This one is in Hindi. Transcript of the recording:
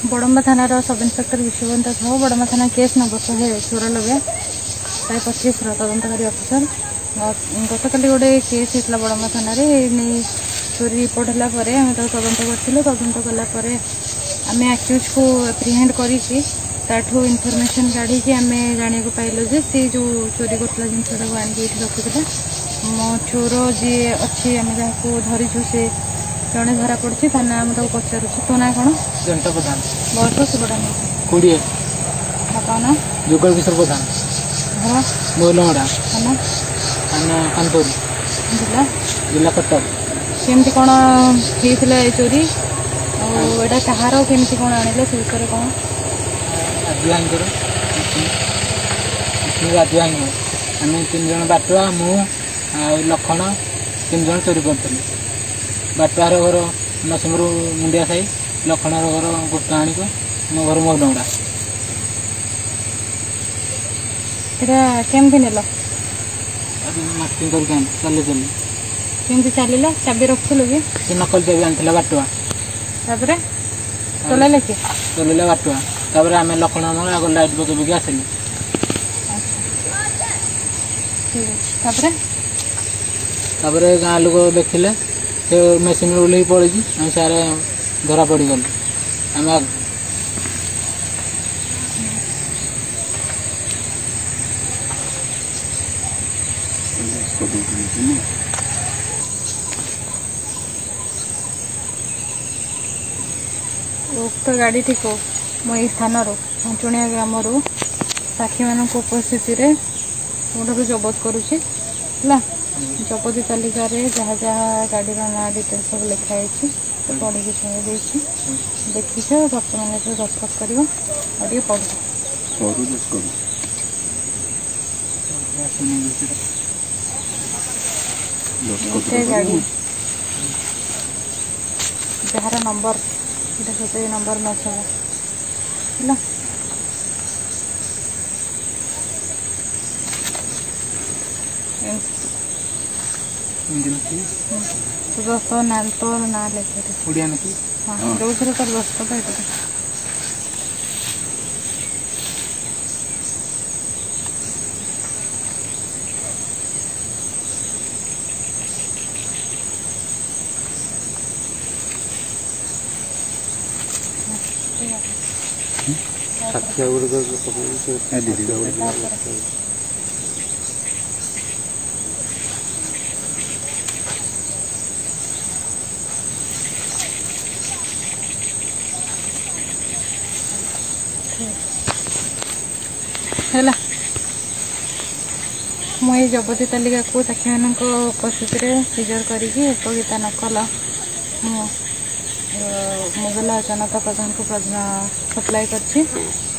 बड़म्बा थानार सब इन्स्पेक्टर विश्ववंत साहू बड़म्बा थाना केस नंबर 196 25 तदंतकारी अफिसर गतकाली गोटे केस होता बड़म्बा थाना चोरी रिपोर्ट है तदंत करूँ तदंत कलापर आम आक्यूज को एप्रिहेंड करूँ इनफर्मेशन काढ़ी आम जाना पाइलु जे सी जो चोरी करता जिनसा आनिक रखुला मो चोर जी अच्छी आम जहाँ धरीचु से जड़े धरा पड़ी थाना आम पचारू तो ना कौन जनता प्रधान बस शिवटा कोड़े बापा ना जुगल किशोर प्रधान घर मोहलमड़ा थाना थाना कानपुर जिला जिला कटक केमती कौन होता है चोरी और कहार केमती कौन आनिले से विषय कौन राजू भाई आम 3 जन बाटुआ मु लखन 3 जन चोरी करूँ बाटुआर घर नरसिंहपुर मुंडिया साई लखनार घर गुप्ताणी को मो घर मोहलमड़ा यहाँ केमती नेल मार्केटिंग करके चले चले केमती चलला चाबी रखुलु कि से नकल चाबी आनी बाटुआ चलैले कि चलैला बाटुआ तापर आम लखन आग लाइट पकड़ आसिलु गाँ लोक देखिले से मेसीन ओल्ल पड़ी आम सारे धरा पड़ गल आम उक्त गाड़ी टी को मुझे स्थान छुणिया ग्राम साक्षी मान उपस्थित मोटर जबत करुच्ची जबती तालिका जहाँ जहाँ गाड़ी ना डिटेल सब लिखाई पढ़ी छुई देखीच बर्तमान दस्तखत कर पढ़ गाड़ी जार नंबर ये नंबर मैच है तो ना लिखे हाँ जो थोड़ा तर दस्तखत है साक्षी है मुझे जबती तालिका को साक्षी मान उपस्थित सिजर करता नकल मुगल जनता प्रधान को सप्लाई कर